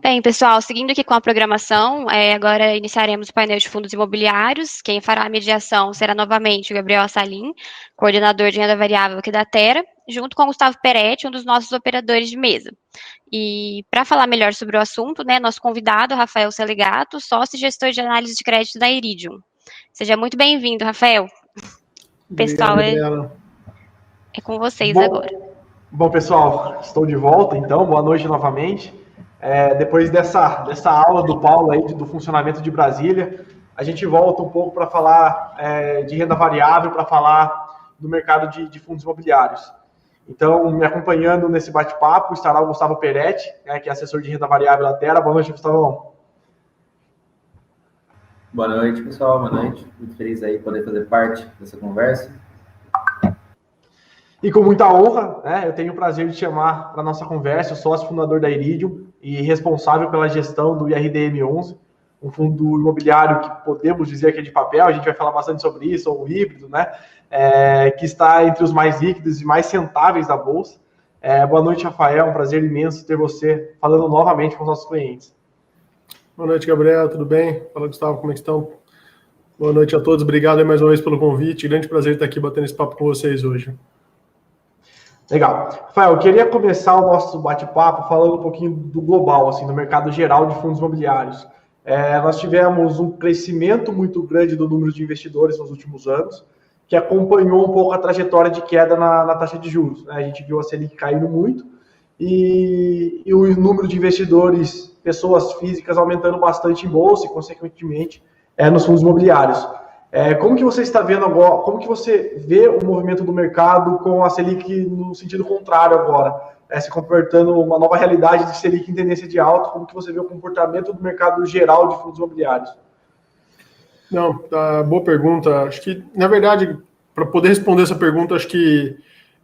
Bem, pessoal, seguindo aqui com a programação, agora iniciaremos o painel de fundos imobiliários. Quem fará a mediação será novamente o Gabriel Assalim, coordenador de renda variável aqui da Terra, junto com o Gustavo Peretti, um dos nossos operadores de mesa. E para falar melhor sobre o assunto, nosso convidado, Rafael Selegato, sócio e gestor de análise de crédito da Iridium. Seja muito bem-vindo, Rafael. Obrigado, Pessoal, Gabriela. é com vocês agora. Bom, pessoal, estou de volta, então, boa noite novamente. Depois dessa aula do Paulo aí, do funcionamento de Brasília, a gente volta um pouco para falar de renda variável, para falar do mercado de fundos imobiliários. Então, me acompanhando nesse bate-papo estará o Gustavo Peretti, que é assessor de renda variável da Terra. Boa noite, Gustavo. Boa noite, pessoal. Boa noite. Muito feliz aí poder fazer parte dessa conversa. E com muita honra, eu tenho o prazer de chamar para a nossa conversa o sócio fundador da Iridium e responsável pela gestão do IRDM11, um fundo imobiliário que podemos dizer que é de papel, a gente vai falar bastante sobre isso, ou híbrido, que está entre os mais líquidos e mais rentáveis da Bolsa. Boa noite, Rafael, um prazer imenso ter você falando novamente com os nossos clientes. Boa noite, Gabriel, tudo bem? Fala, Gustavo, como é que estão? Boa noite a todos, obrigado mais uma vez pelo convite, grande prazer estar aqui batendo esse papo com vocês hoje. Legal. Rafael, eu queria começar o nosso bate-papo falando um pouquinho do global, assim, do mercado geral de fundos imobiliários. Nós tivemos um crescimento muito grande do número de investidores nos últimos anos, que acompanhou um pouco a trajetória de queda na taxa de juros. A gente viu a Selic caindo muito e o número de investidores, pessoas físicas, aumentando bastante em bolsa e, consequentemente, nos fundos imobiliários. Como que você está vendo agora, como que você vê o movimento do mercado com a Selic no sentido contrário agora, se comportando uma nova realidade de Selic em tendência de alta, como que você vê o comportamento do mercado geral de fundos imobiliários? Não, boa pergunta. Acho que, na verdade, para poder responder essa pergunta, acho que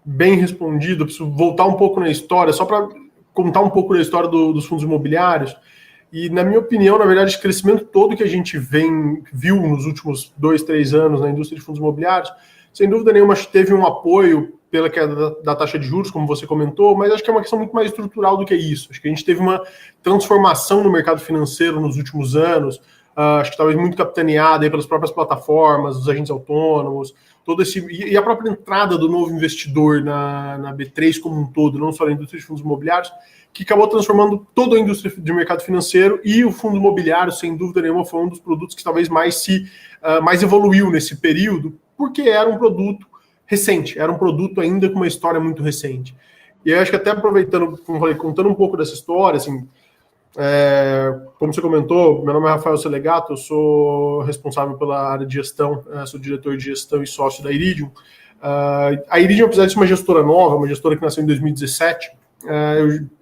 bem respondido, preciso voltar um pouco na história, só para contar um pouco da história dos fundos imobiliários. E, na minha opinião, na verdade, esse crescimento todo que a gente viu nos últimos 2, 3 anos na indústria de fundos imobiliários, sem dúvida nenhuma, teve um apoio pela queda da taxa de juros, como você comentou, mas acho que é uma questão muito mais estrutural do que isso. Acho que a gente teve uma transformação no mercado financeiro nos últimos anos, acho que talvez muito capitaneada aí pelas próprias plataformas, os agentes autônomos, e a própria entrada do novo investidor na B3 como um todo, não só na indústria de fundos imobiliários, que acabou transformando toda a indústria de mercado financeiro, e o fundo imobiliário, sem dúvida nenhuma, foi um dos produtos que talvez mais evoluiu nesse período, porque era um produto recente, era um produto ainda com uma história muito recente. E eu acho que até aproveitando, como falei, contando um pouco dessa história, assim, como você comentou, meu nome é Rafael Selegato, eu sou responsável pela área de gestão, sou diretor de gestão e sócio da Iridium. A Iridium, apesar de ser uma gestora nova, uma gestora que nasceu em 2017,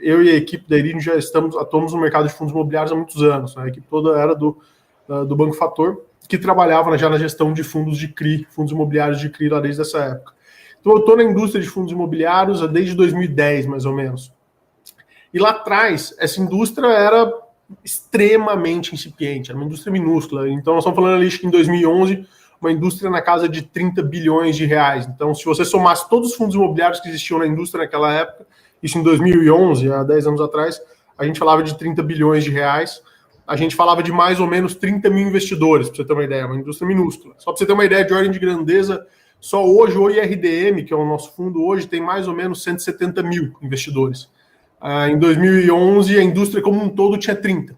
eu e a equipe da Iridium já atuamos no mercado de fundos imobiliários há muitos anos. A equipe toda era do Banco Fator, que trabalhava já na gestão de fundos de CRI, fundos imobiliários de CRI lá desde essa época. Então eu estou na indústria de fundos imobiliários desde 2010, mais ou menos. E lá atrás, essa indústria era extremamente incipiente, era uma indústria minúscula. Então nós estamos falando ali que em 2011, uma indústria na casa de 30 bilhões de reais. Então, se você somasse todos os fundos imobiliários que existiam na indústria naquela época, isso em 2011, há 10 anos atrás, a gente falava de 30 bilhões de reais, a gente falava de mais ou menos 30 mil investidores, para você ter uma ideia, uma indústria minúscula. Só para você ter uma ideia de ordem de grandeza, só hoje o IRDM, que é o nosso fundo hoje, tem mais ou menos 170 mil investidores. Em 2011, a indústria como um todo tinha 30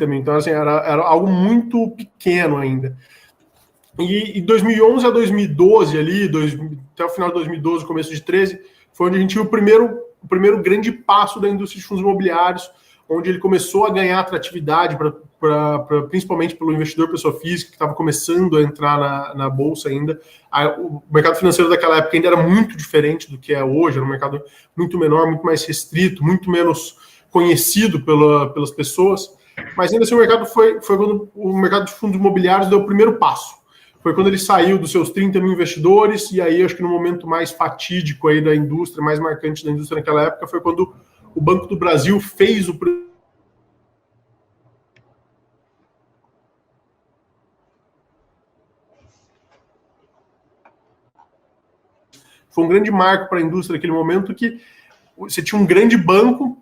mil, então assim, era algo muito pequeno ainda. E 2011 a 2012, até o final de 2012, começo de 2013, foi onde a gente viu o primeiro grande passo da indústria de fundos imobiliários, onde ele começou a ganhar atratividade, principalmente pelo investidor pessoa física, que estava começando a entrar na Bolsa ainda. O mercado financeiro daquela época ainda era muito diferente do que é hoje, era um mercado muito menor, muito mais restrito, muito menos conhecido pelas pessoas, mas ainda assim o mercado foi quando o mercado de fundos imobiliários deu o primeiro passo. Foi quando ele saiu dos seus 30 mil investidores, e aí acho que no momento mais fatídico aí da indústria, mais marcante da indústria naquela época, foi quando o Banco do Brasil fez o... Foi um grande marco para a indústria naquele momento, que você tinha um grande banco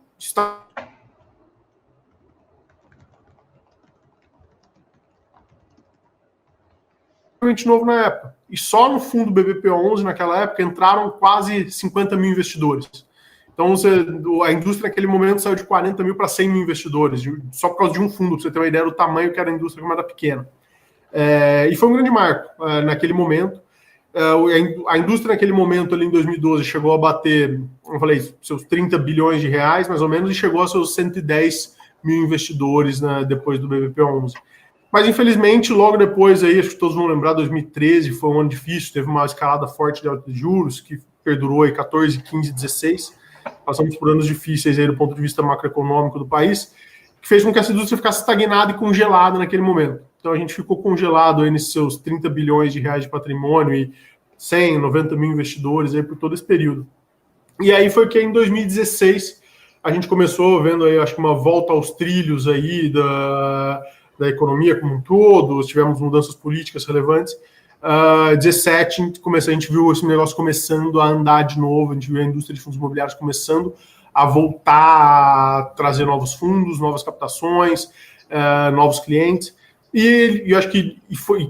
relativamente novo na época. E só no fundo BBPO11, naquela época, entraram quase 50 mil investidores. Então, a indústria naquele momento saiu de 40 mil para 100 mil investidores, só por causa de um fundo, para você ter uma ideia do tamanho que era a indústria, como era pequena. E foi um grande marco naquele momento. A indústria naquele momento, ali em 2012, chegou a bater, como eu falei, seus 30 bilhões de reais, mais ou menos, e chegou a seus 110 mil investidores, né, depois do BBPO11. Mas, infelizmente, logo depois, aí, acho que todos vão lembrar, 2013 foi um ano difícil, teve uma escalada forte de alta de juros, que perdurou aí 14, 15, 16. Passamos por anos difíceis aí do ponto de vista macroeconômico do país, que fez com que essa indústria ficasse estagnada e congelada naquele momento. Então a gente ficou congelado aí nesses seus 30 bilhões de reais de patrimônio e 100, 90 mil investidores aí por todo esse período. E aí foi que em 2016 a gente começou vendo aí, acho que uma volta aos trilhos aí da economia como um todo, tivemos mudanças políticas relevantes. 17, a gente viu esse negócio começando a andar de novo, a gente viu a indústria de fundos imobiliários começando a voltar a trazer novos fundos, novas captações, novos clientes, e eu acho que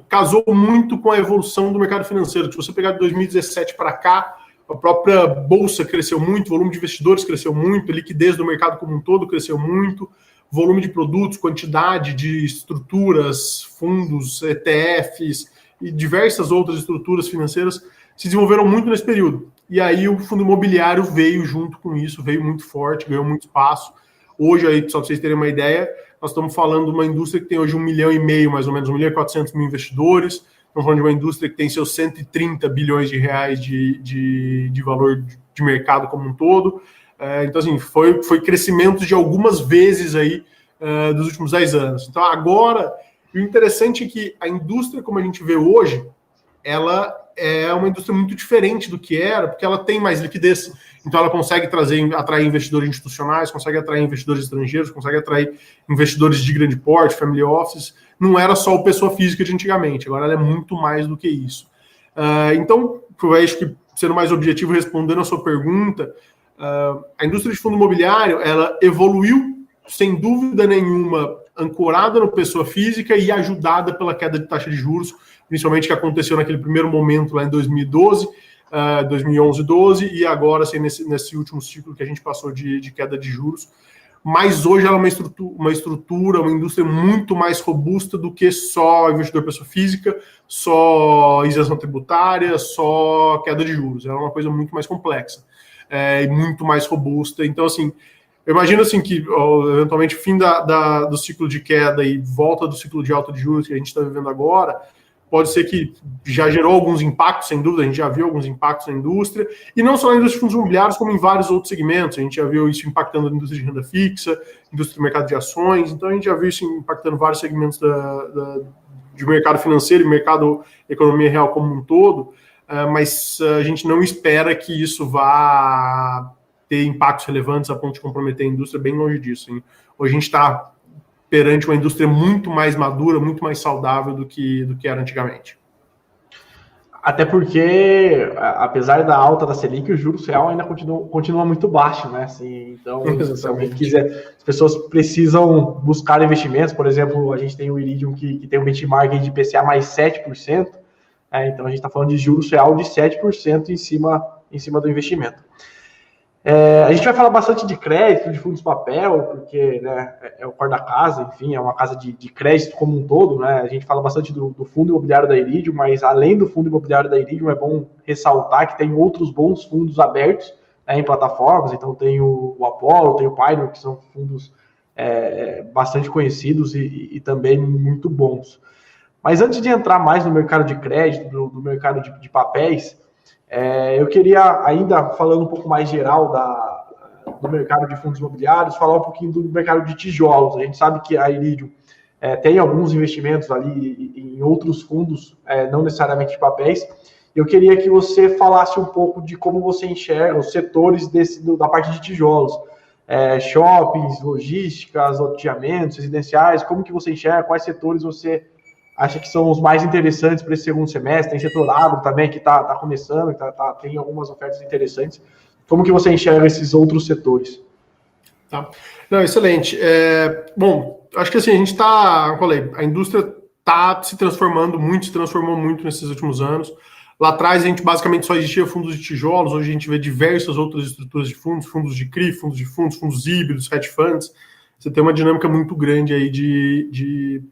casou muito com a evolução do mercado financeiro. Se você pegar de 2017 para cá, a própria bolsa cresceu muito, o volume de investidores cresceu muito, a liquidez do mercado como um todo cresceu muito, volume de produtos, quantidade de estruturas, fundos, ETFs, e diversas outras estruturas financeiras se desenvolveram muito nesse período. E aí o fundo imobiliário veio junto com isso, veio muito forte, ganhou muito espaço. Hoje, aí, só para vocês terem uma ideia, nós estamos falando de uma indústria que tem hoje 1,5 milhão, mais ou menos, 1.400.000 investidores. Estamos falando de uma indústria que tem seus 130 bilhões de reais de valor de mercado como um todo. Então, assim, foi crescimento de algumas vezes aí dos últimos 10 anos. Então, agora... E o interessante é que a indústria, como a gente vê hoje, ela é uma indústria muito diferente do que era, porque ela tem mais liquidez, então ela consegue atrair investidores institucionais, consegue atrair investidores estrangeiros, consegue atrair investidores de grande porte, family offices. Não era só o pessoa física de antigamente, agora ela é muito mais do que isso. Então, eu acho que, sendo mais objetivo, respondendo a sua pergunta, a indústria de fundo imobiliário, ela evoluiu, sem dúvida nenhuma, ancorada no pessoa física e ajudada pela queda de taxa de juros, principalmente que aconteceu naquele primeiro momento lá em 2012, 2011, 12, e agora assim, nesse último ciclo que a gente passou de queda de juros. Mas hoje ela é uma estrutura, uma indústria muito mais robusta do que só investidor pessoa física, só isenção tributária, só queda de juros. Ela é uma coisa muito mais complexa e muito mais robusta. Então, assim, eu imagino assim que, eventualmente, fim do ciclo de queda e volta do ciclo de alta de juros que a gente está vivendo agora, pode ser que já gerou alguns impactos, sem dúvida, a gente já viu alguns impactos na indústria, e não só na indústria de fundos imobiliários, como em vários outros segmentos. A gente já viu isso impactando a indústria de renda fixa, indústria do mercado de ações, então a gente já viu isso impactando vários segmentos de mercado financeiro e mercado economia real como um todo, mas a gente não espera que isso vá ter impactos relevantes a ponto de comprometer a indústria, bem longe disso. Hein? Hoje a gente está perante uma indústria muito mais madura, muito mais saudável do que era antigamente. Até porque, apesar da alta da Selic, o juros real ainda continua muito baixo, né? Assim, então, se alguém quiser, as pessoas precisam buscar investimentos. Por exemplo, a gente tem o Iridium que tem um benchmark de IPCA mais 7%, então a gente está falando de juros real de 7% em cima do investimento. A gente vai falar bastante de crédito, de fundos de papel, porque, né, é o core da casa, enfim, é uma casa de crédito como um todo, né? A gente fala bastante do fundo imobiliário da Iridium, mas além do fundo imobiliário da Iridium, é bom ressaltar que tem outros bons fundos abertos, né, em plataformas. Então tem o Apollo, tem o Pioneer, que são fundos bastante conhecidos e também muito bons. Mas antes de entrar mais no mercado de crédito, do mercado de papéis, eu queria, ainda falando um pouco mais geral do mercado de fundos imobiliários, falar um pouquinho do mercado de tijolos. A gente sabe que a Iridium tem alguns investimentos ali em outros fundos, não necessariamente de papéis. Eu queria que você falasse um pouco de como você enxerga os setores da parte de tijolos. Shoppings, logísticas, loteamentos, residenciais, como que você enxerga, quais setores você acha que são os mais interessantes para esse segundo semestre? Tem setor agro também que está começando, tem algumas ofertas interessantes. Como que você enxerga esses outros setores? Tá. Não, excelente. Bom, acho que assim, a gente está, como eu falei, a indústria está se transformando muito, se transformou muito nesses últimos anos. Lá atrás a gente basicamente só existia fundos de tijolos, hoje a gente vê diversas outras estruturas de fundos, fundos de CRI, fundos de fundos, fundos híbridos, hedge funds. Você tem uma dinâmica muito grande aí de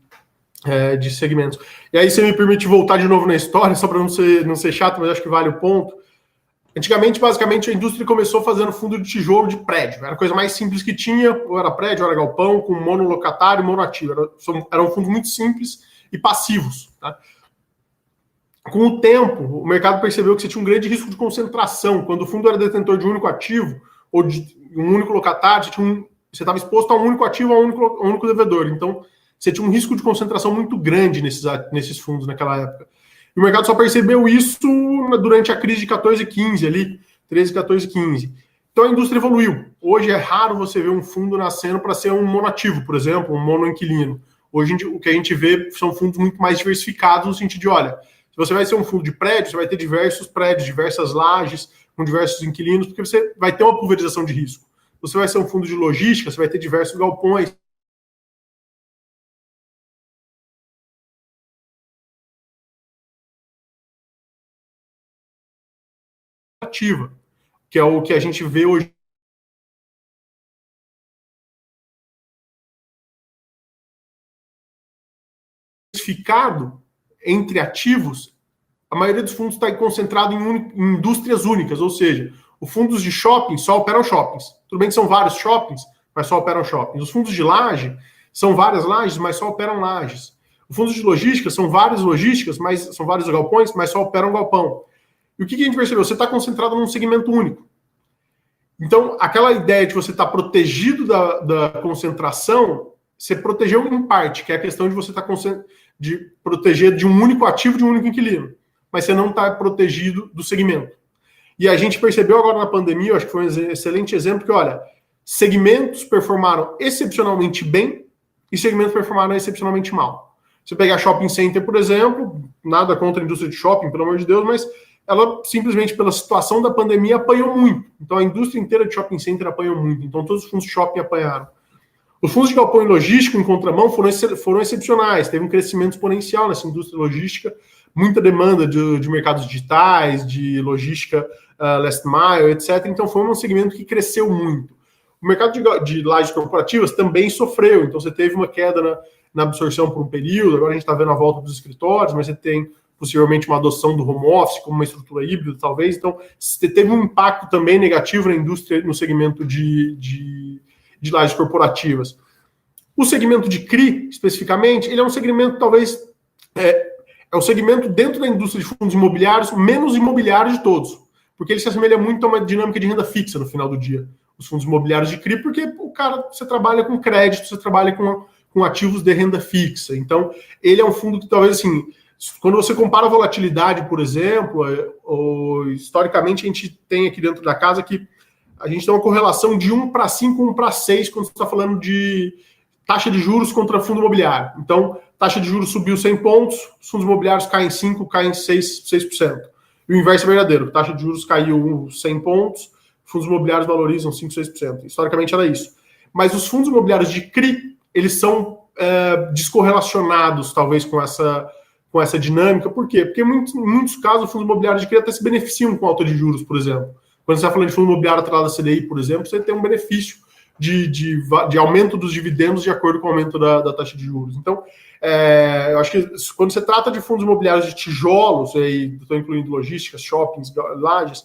segmentos. E aí você me permite voltar de novo na história, só para não ser chato, mas acho que vale o ponto. Antigamente, basicamente, a indústria começou fazendo fundo de tijolo de prédio. Era a coisa mais simples que tinha, ou era prédio, ou era galpão, com monolocatário e monoativo. Eram fundos muito simples e passivos. Tá? Com o tempo, o mercado percebeu que você tinha um grande risco de concentração. Quando o fundo era detentor de um único ativo, ou de um único locatário, você estava exposto a um único ativo, a um único devedor. Então, você tinha um risco de concentração muito grande nesses fundos naquela época. E o mercado só percebeu isso durante a crise de 14 e 15, ali, 13, 14 e 15. Então a indústria evoluiu. Hoje é raro você ver um fundo nascendo para ser um monoativo, por exemplo, um monoinquilino. Hoje o que a gente vê são fundos muito mais diversificados no sentido de, olha, se você vai ser um fundo de prédio, você vai ter diversos prédios, diversas lajes, com diversos inquilinos, porque você vai ter uma pulverização de risco. Você vai ser um fundo de logística, você vai ter diversos galpões, ativa, que é o que a gente vê hoje. Diversificado entre ativos, a maioria dos fundos está concentrado em indústrias únicas, ou seja, os fundos de shopping só operam shoppings. Tudo bem que são vários shoppings, mas só operam shoppings. Os fundos de laje são várias lajes, mas só operam lajes. Os fundos de logística são várias logísticas, mas são vários galpões, mas só operam galpão. E o que a gente percebeu? Você está concentrado num segmento único. Então, aquela ideia de você estar protegido da concentração, você protegeu em parte, que é a questão de você estar de proteger de um único ativo, de um único inquilino. Mas você não está protegido do segmento. E a gente percebeu agora na pandemia, eu acho que foi um excelente exemplo, que, olha, segmentos performaram excepcionalmente bem e segmentos performaram excepcionalmente mal. Você pegar shopping center, por exemplo, nada contra a indústria de shopping, pelo amor de Deus, mas ela simplesmente pela situação da pandemia apanhou muito. Então a indústria inteira de shopping center apanhou muito. Então todos os fundos de shopping apanharam. Os fundos de galpão e logístico em contramão foram excepcionais. Teve um crescimento exponencial nessa indústria logística, muita demanda de mercados digitais, de logística last mile, etc. Então foi um segmento que cresceu muito. O mercado de lajes corporativas também sofreu. Então você teve uma queda na absorção por um período. Agora a gente está vendo a volta dos escritórios, mas você tem possivelmente uma adoção do home office como uma estrutura híbrida, talvez. Então, teve um impacto também negativo na indústria, no segmento de lajes corporativas. O segmento de CRI, especificamente, ele é um segmento, talvez, é um segmento dentro da indústria de fundos imobiliários, menos imobiliário de todos, porque ele se assemelha muito a uma dinâmica de renda fixa no final do dia. Os fundos imobiliários de CRI, porque você trabalha com crédito, você trabalha com ativos de renda fixa. Então, ele é um fundo que talvez, assim, quando você compara a volatilidade, por exemplo, historicamente a gente tem aqui dentro da casa que a gente tem uma correlação de 1 para 5, 1 para 6, quando você está falando de taxa de juros contra fundo imobiliário. Então, taxa de juros subiu 100 pontos, os fundos imobiliários caem 5, caem 6%. E o inverso é verdadeiro, taxa de juros caiu 100 pontos, fundos imobiliários valorizam 5, 6%. Historicamente era isso. Mas os fundos imobiliários de CRI, eles são descorrelacionados, talvez, com essa dinâmica. Por quê? Porque em muitos casos, os fundos imobiliários de CRI até se beneficiam com alta de juros, por exemplo. Quando você está falando de fundo imobiliário atrelado à CDI, por exemplo, você tem um benefício de aumento dos dividendos de acordo com o aumento da taxa de juros. Então, eu acho que quando você trata de fundos imobiliários de tijolos, aí estou incluindo logísticas, shoppings, lajes,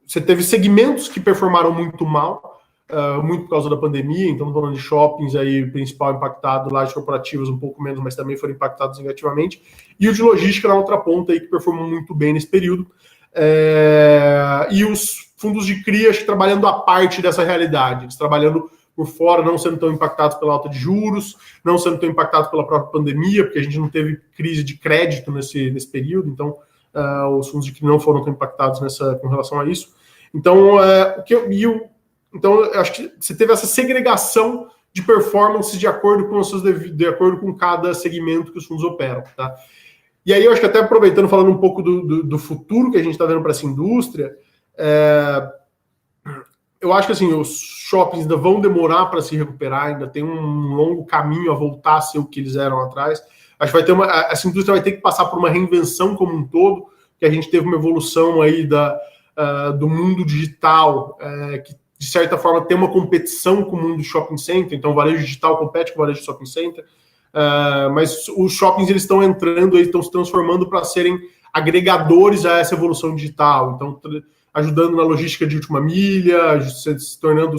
você teve segmentos que performaram muito mal, muito por causa da pandemia. Então, estamos falando de shoppings aí, principal impactado, lajes corporativas um pouco menos, mas também foram impactados negativamente. E o de logística na outra ponta aí, que performou muito bem nesse período. E os fundos de CRI, acho que trabalhando à parte dessa realidade, eles trabalhando por fora, não sendo tão impactados pela alta de juros, não sendo tão impactados pela própria pandemia, porque a gente não teve crise de crédito nesse período, então os fundos de CRI não foram tão impactados com relação a isso. Então, então, eu acho que você teve essa segregação de performances de acordo com cada segmento que os fundos operam, tá? E aí, eu acho que até aproveitando, falando um pouco do futuro que a gente está vendo para essa indústria, eu acho que assim, os shoppings ainda vão demorar para se recuperar, ainda tem um longo caminho a voltar a ser o que eles eram atrás. Acho que essa indústria vai ter que passar por uma reinvenção como um todo, que a gente teve uma evolução aí do mundo digital, que de certa forma tem uma competição com o mundo do shopping center, então o varejo digital compete com o varejo shopping center, mas os shoppings eles estão entrando, eles estão se transformando para serem agregadores a essa evolução digital, então ajudando na logística de última milha, se tornando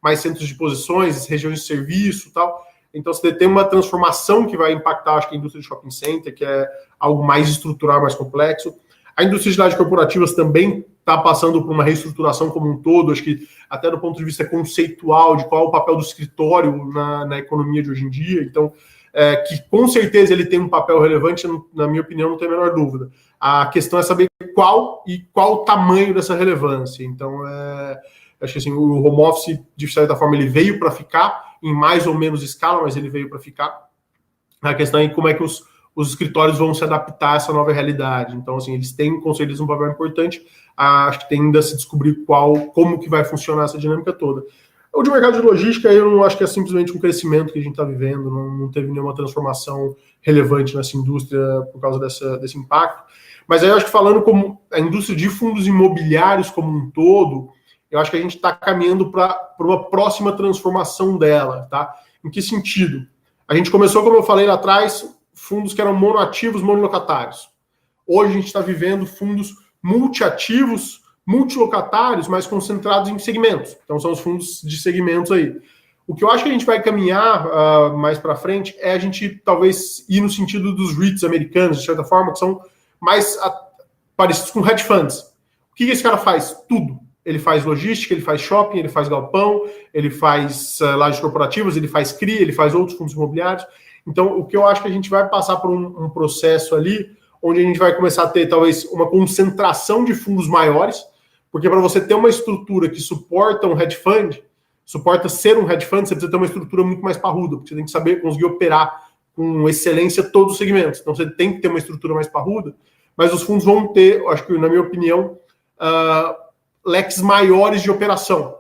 mais centros de posições, regiões de serviço e tal. Então, você tem uma transformação que vai impactar, acho que a indústria de shopping center, que é algo mais estrutural, mais complexo. A indústria de cidades corporativas também está passando por uma reestruturação como um todo, acho que até do ponto de vista conceitual, de qual é o papel do escritório na economia de hoje em dia. Então, que com certeza ele tem um papel relevante, na minha opinião, não tem a menor dúvida. A questão é saber qual o tamanho dessa relevância. Então, acho que assim, o home office, de certa forma, ele veio para ficar, em mais ou menos escala, mas ele veio para ficar. A questão é como é que os escritórios vão se adaptar a essa nova realidade. Então, assim, eles têm, com certeza, um papel importante. Acho que tem ainda a se descobrir como que vai funcionar essa dinâmica toda. O de mercado de logística, eu não acho que é simplesmente um crescimento que a gente está vivendo, não teve nenhuma transformação relevante nessa indústria por causa desse impacto. Mas aí eu acho que falando como a indústria de fundos imobiliários como um todo, eu acho que a gente está caminhando para uma próxima transformação dela, tá? Em que sentido? A gente começou, como eu falei lá atrás, fundos que eram monoativos, monolocatários. Hoje a gente está vivendo fundos multiativos, multilocatários, mas concentrados em segmentos. Então são os fundos de segmentos aí. O que eu acho que a gente vai caminhar mais para frente é a gente talvez ir no sentido dos REITs americanos, de certa forma, que são mais parecidos com hedge funds. O que esse cara faz? Tudo. Ele faz logística, ele faz shopping, ele faz galpão, ele faz lajes corporativas, ele faz CRI, ele faz outros fundos imobiliários. Então, o que eu acho que a gente vai passar por um processo ali, onde a gente vai começar a ter, talvez, uma concentração de fundos maiores, porque para você ter uma estrutura que suporta um hedge fund, suporta ser um hedge fund, você precisa ter uma estrutura muito mais parruda, porque você tem que saber conseguir operar com excelência todos os segmentos. Então, você tem que ter uma estrutura mais parruda, mas os fundos vão ter, acho que, na minha opinião, leques maiores de operação.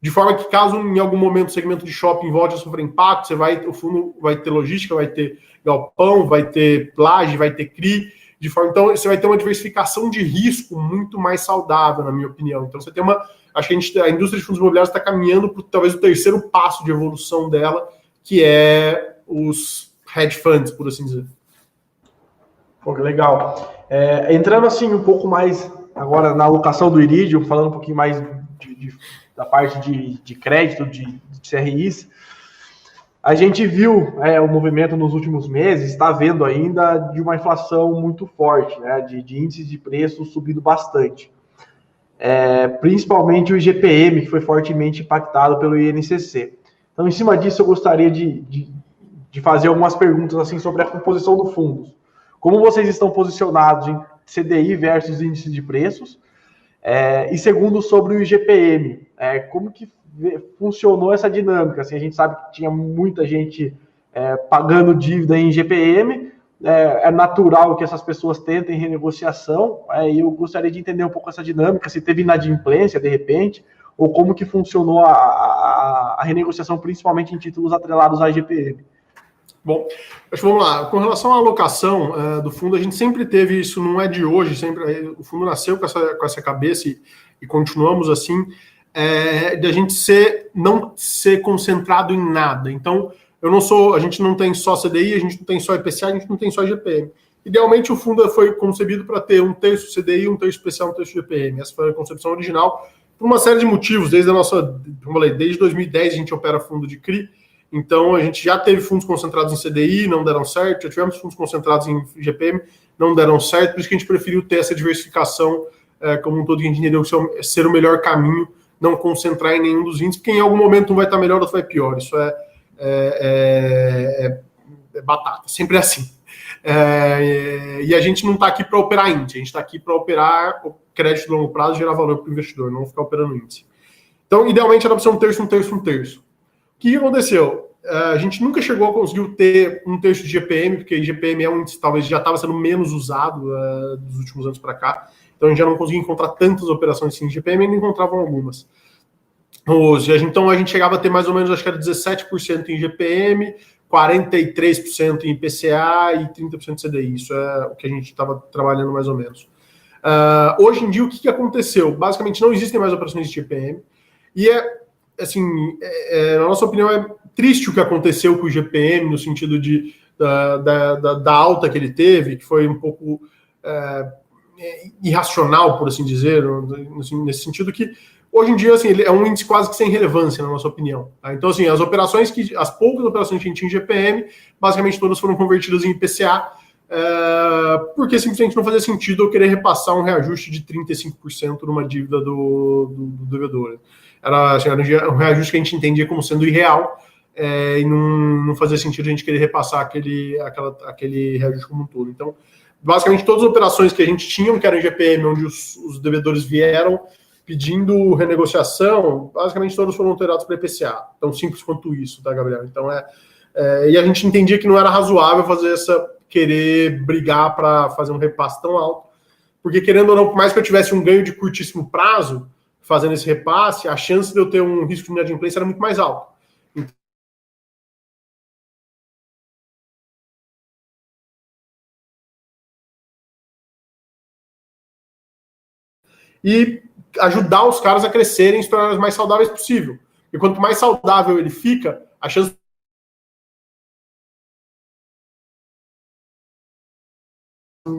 De forma que, caso em algum momento o segmento de shopping volte a sofrer impacto, o fundo vai ter logística, vai ter galpão, vai ter laje, vai ter CRI, então você vai ter uma diversificação de risco muito mais saudável, na minha opinião. Então você tem acho que a indústria de fundos imobiliários está caminhando para talvez o terceiro passo de evolução dela, que é os hedge funds, por assim dizer. Pô, que legal. Entrando assim um pouco mais agora na alocação do Iridium, falando um pouquinho mais da parte de crédito, de CRIs, a gente viu o movimento nos últimos meses, está vendo ainda de uma inflação muito forte, né, de índices de preços subindo bastante. Principalmente o IGPM, que foi fortemente impactado pelo INCC. Então, em cima disso, eu gostaria de fazer algumas perguntas assim, sobre a composição do fundo. Como vocês estão posicionados em CDI versus índice de preços? E segundo, sobre o IGPM, como que funcionou essa dinâmica? Assim, a gente sabe que tinha muita gente pagando dívida em IGPM, é natural que essas pessoas tentem renegociação, e eu gostaria de entender um pouco essa dinâmica, se teve inadimplência de repente, ou como que funcionou a renegociação, principalmente em títulos atrelados à IGPM. Bom, acho que vamos lá. Com relação à alocação do fundo, a gente sempre teve isso, não é de hoje, o fundo nasceu com essa cabeça e continuamos assim, de a gente não ser concentrado em nada. Então, a gente não tem só CDI, a gente não tem só IPCA, a gente não tem só IGPM. Idealmente, o fundo foi concebido para ter um terço CDI, um terço IPCA, um terço IGPM. Essa foi a concepção original, por uma série de motivos. Desde 2010 a gente opera fundo de CRI. Então, a gente já teve fundos concentrados em CDI, não deram certo, já tivemos fundos concentrados em IGPM, não deram certo, por isso que a gente preferiu ter essa diversificação como um todo, que a gente entendeu ser o melhor caminho, não concentrar em nenhum dos índices, porque em algum momento um vai estar melhor, outro vai pior, isso é batata, sempre é assim. E a gente não está aqui para operar índice, a gente está aqui para operar o crédito de longo prazo e gerar valor para o investidor, não ficar operando índice. Então, idealmente, era para ser um terço, um terço, um terço. O que aconteceu? A gente nunca chegou a conseguir ter um terço de GPM, porque IGPM é um índice talvez já estava sendo menos usado dos últimos anos para cá, então a gente já não conseguia encontrar tantas operações em IGPM, ainda encontravam algumas. Então a gente chegava a ter mais ou menos, acho que era 17% em GPM, 43% em IPCA e 30% de CDI. Isso é o que a gente estava trabalhando mais ou menos. Hoje em dia, o que aconteceu? Basicamente, não existem mais operações de GPM. E assim, na nossa opinião, é triste o que aconteceu com o GPM, no sentido da alta que ele teve, que foi um pouco irracional, por assim dizer, assim, nesse sentido que hoje em dia, assim, ele é um índice quase que sem relevância, na nossa opinião. Tá? Então, assim, as poucas operações que a gente tinha em GPM, basicamente todas foram convertidas em IPCA, porque simplesmente não fazia sentido eu querer repassar um reajuste de 35% numa dívida do devedor. Era um reajuste que a gente entendia como sendo irreal, e não fazia sentido a gente querer repassar aquele reajuste como um todo. Então, basicamente, todas as operações que a gente tinha, que eram em GPM, onde os devedores vieram pedindo renegociação, basicamente todos foram alterados para IPCA. Tão simples quanto isso, tá, Gabriel? Então, e a gente entendia que não era razoável querer brigar para fazer um repasse tão alto, porque, querendo ou não, por mais que eu tivesse um ganho de curtíssimo prazo fazendo esse repasse, a chance de eu ter um risco de inadimplência era muito mais alta. E ajudar os caras a crescerem e se tornarem mais saudáveis possível. E quanto mais saudável ele fica, a chance...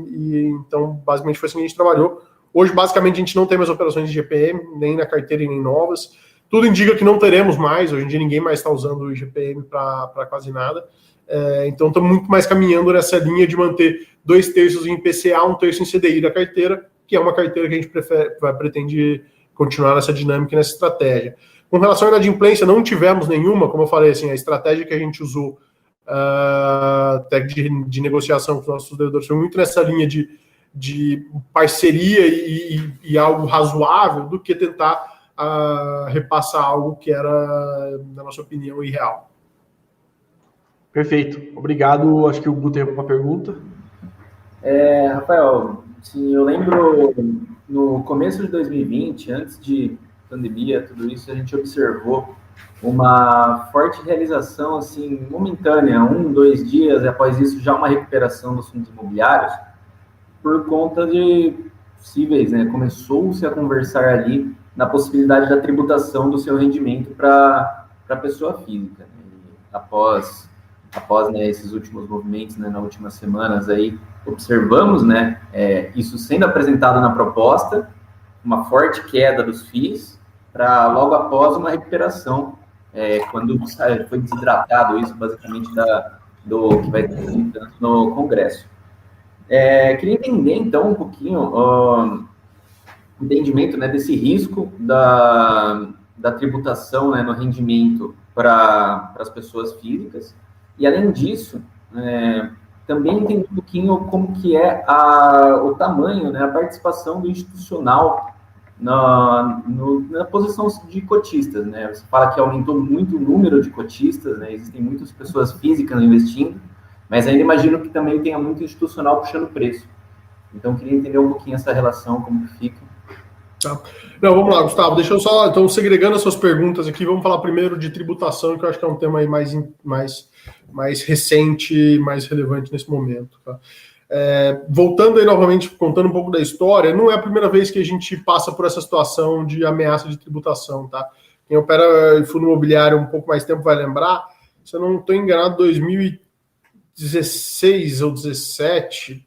E então, basicamente, foi assim que a gente trabalhou. Hoje, basicamente, a gente não tem mais operações de GPM, nem na carteira e nem novas. Tudo indica que não teremos mais. Hoje em dia, ninguém mais está usando o GPM para quase nada. Então, estamos muito mais caminhando nessa linha de manter 2/3 em IPCA, 1/3 em CDI da carteira, que é uma carteira que a gente pretende continuar nessa dinâmica e nessa estratégia. Com relação à inadimplência, não tivemos nenhuma, como eu falei, assim, a estratégia que a gente usou até de negociação com os nossos devedores foi muito nessa linha de parceria e algo razoável do que tentar repassar algo que era, na nossa opinião, irreal. Perfeito. Obrigado. Acho que o Gu tem uma pergunta. Rafael, sim, eu lembro no começo de 2020, antes de pandemia, tudo isso, a gente observou uma forte realização, assim, momentânea, 1-2 dias, e após isso já uma recuperação dos fundos imobiliários, por conta de possíveis, né? Começou-se a conversar ali na possibilidade da tributação do seu rendimento para a pessoa física. E após né, esses últimos movimentos, né, nas últimas semanas, aí observamos, né, isso sendo apresentado na proposta, uma forte queda dos FIIs, para logo após uma recuperação, quando foi desidratado isso, basicamente, do que vai ter no Congresso. Queria entender, então, um pouquinho o entendimento, né, desse risco da tributação, né, no rendimento para as pessoas físicas, e, além disso, também entender um pouquinho como que é o tamanho, né, a participação do institucional na posição de cotistas, né? Você fala que aumentou muito o número de cotistas, né? Existem muitas pessoas físicas investindo, mas ainda imagino que também tenha muito institucional puxando o preço. Então, queria entender um pouquinho essa relação, como que fica. Tá. Não, vamos lá, Gustavo, deixa eu só, então, segregando as suas perguntas aqui, vamos falar primeiro de tributação, que eu acho que é um tema aí mais recente, mais relevante nesse momento, tá? Voltando aí novamente, contando um pouco da história, não é a primeira vez que a gente passa por essa situação de ameaça de tributação, tá? Quem opera em fundo imobiliário um pouco mais tempo vai lembrar, se eu não estou enganado, 2016 ou 17,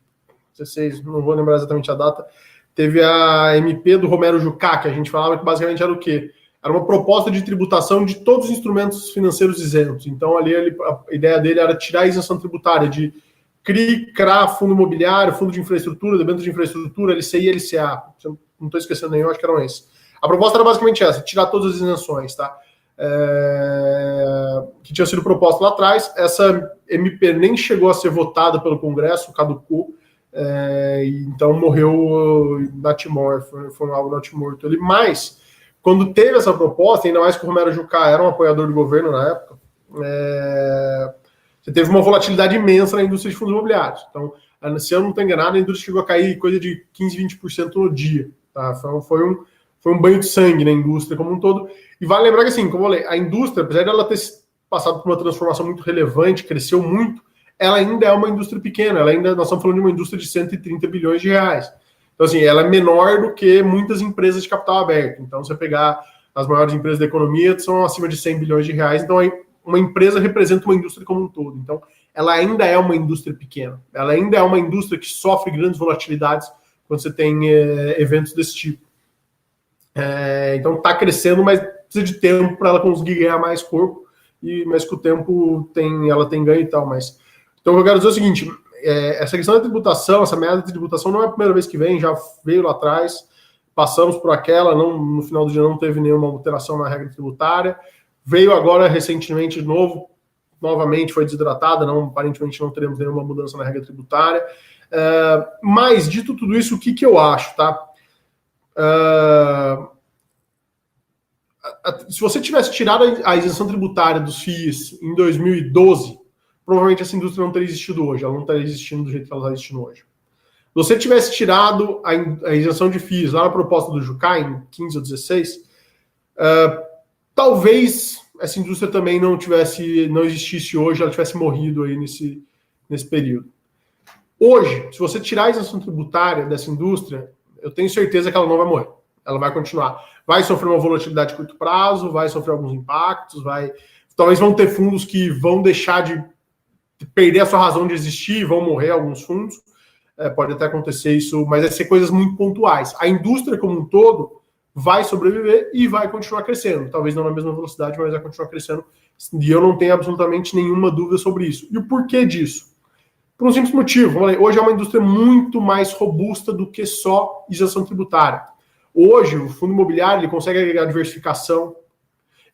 não vou lembrar exatamente a data, teve a MP do Romero Jucá, que a gente falava que basicamente era o quê? Era uma proposta de tributação de todos os instrumentos financeiros isentos. Então, ali a ideia dele era tirar a isenção tributária de CRI, CRA, fundo imobiliário, fundo de infraestrutura, debênture de infraestrutura, LCI e LCA. Não estou esquecendo nenhum, acho que eram esses. A proposta era basicamente essa, tirar todas as isenções, tá? Que tinha sido proposta lá atrás. Essa MP nem chegou a ser votada pelo Congresso, caducou. Então morreu natimor, foi algo natimorto ali. Mas, quando teve essa proposta, ainda mais que o Romero Jucá era um apoiador do governo na época, você teve uma volatilidade imensa na indústria de fundos imobiliários. Então, se eu não estou enganado, a indústria chegou a cair coisa de 15%, 20% no dia. Tá? Foi foi um banho de sangue na indústria como um todo. E vale lembrar que, assim, como eu falei, a indústria, apesar dela ter passado por uma transformação muito relevante, cresceu muito, ela ainda é uma indústria pequena, nós estamos falando de uma indústria de 130 bilhões de reais. Então, assim, ela é menor do que muitas empresas de capital aberto. Então, você pegar as maiores empresas da economia, são acima de 100 bilhões de reais. Então, uma empresa representa uma indústria como um todo. Então, ela ainda é uma indústria pequena. Ela ainda é uma indústria que sofre grandes volatilidades quando você tem eventos desse tipo. Então, está crescendo, mas precisa de tempo para ela conseguir ganhar mais corpo, mas com o tempo ela tem ganho e tal. Então, eu quero dizer o seguinte, essa questão da tributação, essa meta de tributação não é a primeira vez que vem, já veio lá atrás, passamos por aquela, no final do dia não teve nenhuma alteração na regra tributária, veio agora recentemente de novo, novamente foi desidratada, aparentemente não teremos nenhuma mudança na regra tributária. Mas, dito tudo isso, o que eu acho, tá? Se você tivesse tirado a isenção tributária dos FIIs em 2012, provavelmente essa indústria não teria existido hoje, ela não estaria existindo do jeito que ela está existindo hoje. Se você tivesse tirado a isenção de FIIs lá na proposta do Jucá, em 15 ou 16, talvez essa indústria também não existisse hoje, ela tivesse morrido aí nesse período. Hoje, se você tirar a isenção tributária dessa indústria, eu tenho certeza que ela não vai morrer. Ela vai continuar. Vai sofrer uma volatilidade de curto prazo, vai sofrer alguns impactos, talvez vão ter fundos que vão deixar de perder a sua razão de existir, vão morrer alguns fundos. Pode até acontecer isso, mas vai ser coisas muito pontuais. A indústria como um todo vai sobreviver e vai continuar crescendo. Talvez não na mesma velocidade, mas vai continuar crescendo. E eu não tenho absolutamente nenhuma dúvida sobre isso. E o porquê disso? Por um simples motivo. Hoje é uma indústria muito mais robusta do que só isenção tributária. Hoje, o fundo imobiliário ele consegue agregar diversificação,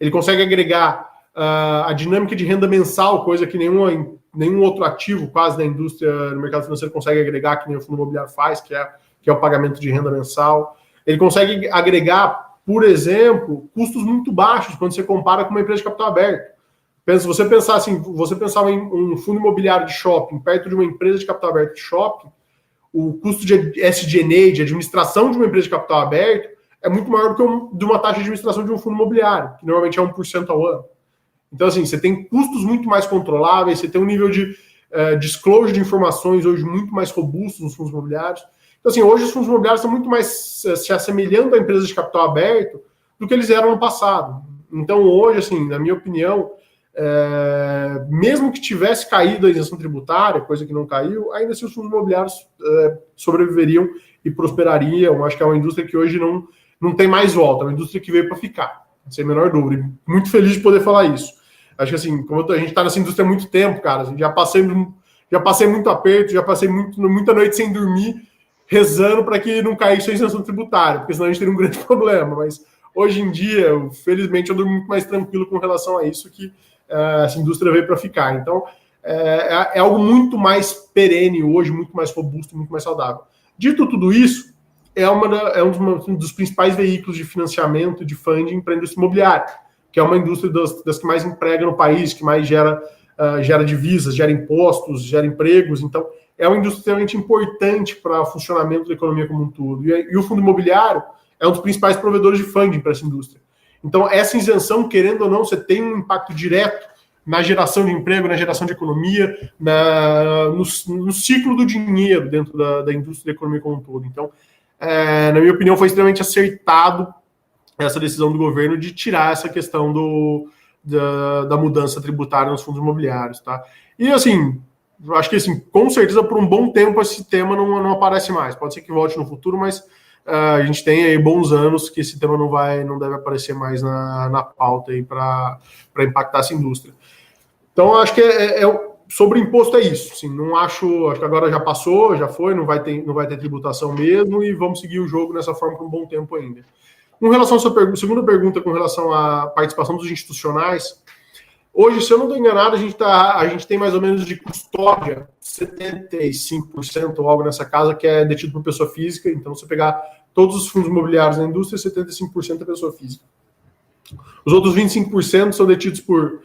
ele consegue agregar a dinâmica de renda mensal, coisa que nenhum outro ativo quase da indústria, no mercado financeiro, consegue agregar, que nem o fundo imobiliário faz, que é o pagamento de renda mensal. Ele consegue agregar, por exemplo, custos muito baixos quando você compara com uma empresa de capital aberto. Se você pensar em um fundo imobiliário de shopping perto de uma empresa de capital aberto de shopping, o custo de SG&A, de administração de uma empresa de capital aberto, é muito maior do que de uma taxa de administração de um fundo imobiliário, que normalmente é 1% ao ano. Então, assim, você tem custos muito mais controláveis, você tem um nível de disclosure de informações hoje muito mais robusto nos fundos imobiliários. Então, assim, hoje os fundos imobiliários estão muito mais se assemelhando a empresas de capital aberto do que eles eram no passado. Então, hoje, assim, na minha opinião, mesmo que tivesse caído a isenção tributária, coisa que não caiu, ainda assim os fundos imobiliários sobreviveriam e prosperariam. Acho que é uma indústria que hoje não tem mais volta, é uma indústria que veio para ficar, sem a menor dúvida. E muito feliz de poder falar isso. Acho que assim, como a gente está nessa indústria há muito tempo, cara, assim, já passei muito aperto, já passei muita noite sem dormir, rezando para que não caísse a isenção tributária, porque senão a gente teria um grande problema. Mas hoje em dia, felizmente, eu durmo muito mais tranquilo com relação a isso, que essa indústria veio para ficar. Então, é algo muito mais perene hoje, muito mais robusto, muito mais saudável. Dito tudo isso, é um dos principais veículos de financiamento, de funding para a indústria imobiliária, que é uma indústria das que mais emprega no país, que mais gera divisas, gera impostos, gera empregos. Então, é uma indústria extremamente importante para o funcionamento da economia como um todo. E o fundo imobiliário é um dos principais provedores de funding para essa indústria. Então, essa isenção, querendo ou não, você tem um impacto direto na geração de emprego, na geração de economia, no ciclo do dinheiro dentro da indústria da economia como um todo. Então, na minha opinião, foi extremamente acertado essa decisão do governo de tirar essa questão da mudança tributária nos fundos imobiliários, tá? E, assim, eu acho que, assim, com certeza, por um bom tempo, esse tema não aparece mais. Pode ser que volte no futuro, mas a gente tem aí bons anos que esse tema não deve aparecer mais na pauta aí para impactar essa indústria. Então, acho que sobre imposto é isso. Assim, acho que agora já passou, já foi, não vai ter tributação mesmo e vamos seguir o jogo nessa forma por um bom tempo ainda. Com relação à sua segunda pergunta, com relação à participação dos institucionais, hoje, se eu não estou enganado, a gente tem mais ou menos de custódia 75% ou algo nessa casa que é detido por pessoa física. Então, se você pegar todos os fundos imobiliários da indústria, 75% é pessoa física. Os outros 25% são detidos por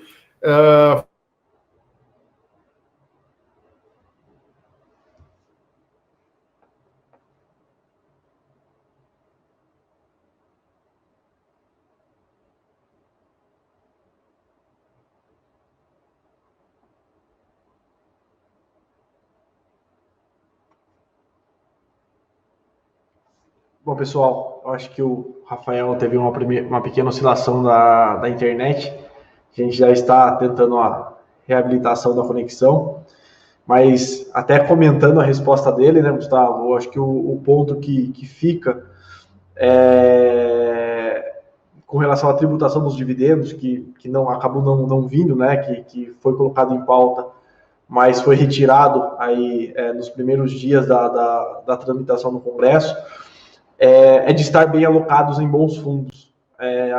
Bom, pessoal, eu acho que o Rafael teve uma pequena oscilação da internet. A gente já está tentando a reabilitação da conexão, mas até comentando a resposta dele, né, Gustavo, eu acho que o ponto que fica com relação à tributação dos dividendos, que não acabou não vindo, né, que foi colocado em pauta, mas foi retirado aí nos primeiros dias da tramitação no Congresso, é de estar bem alocados em bons fundos.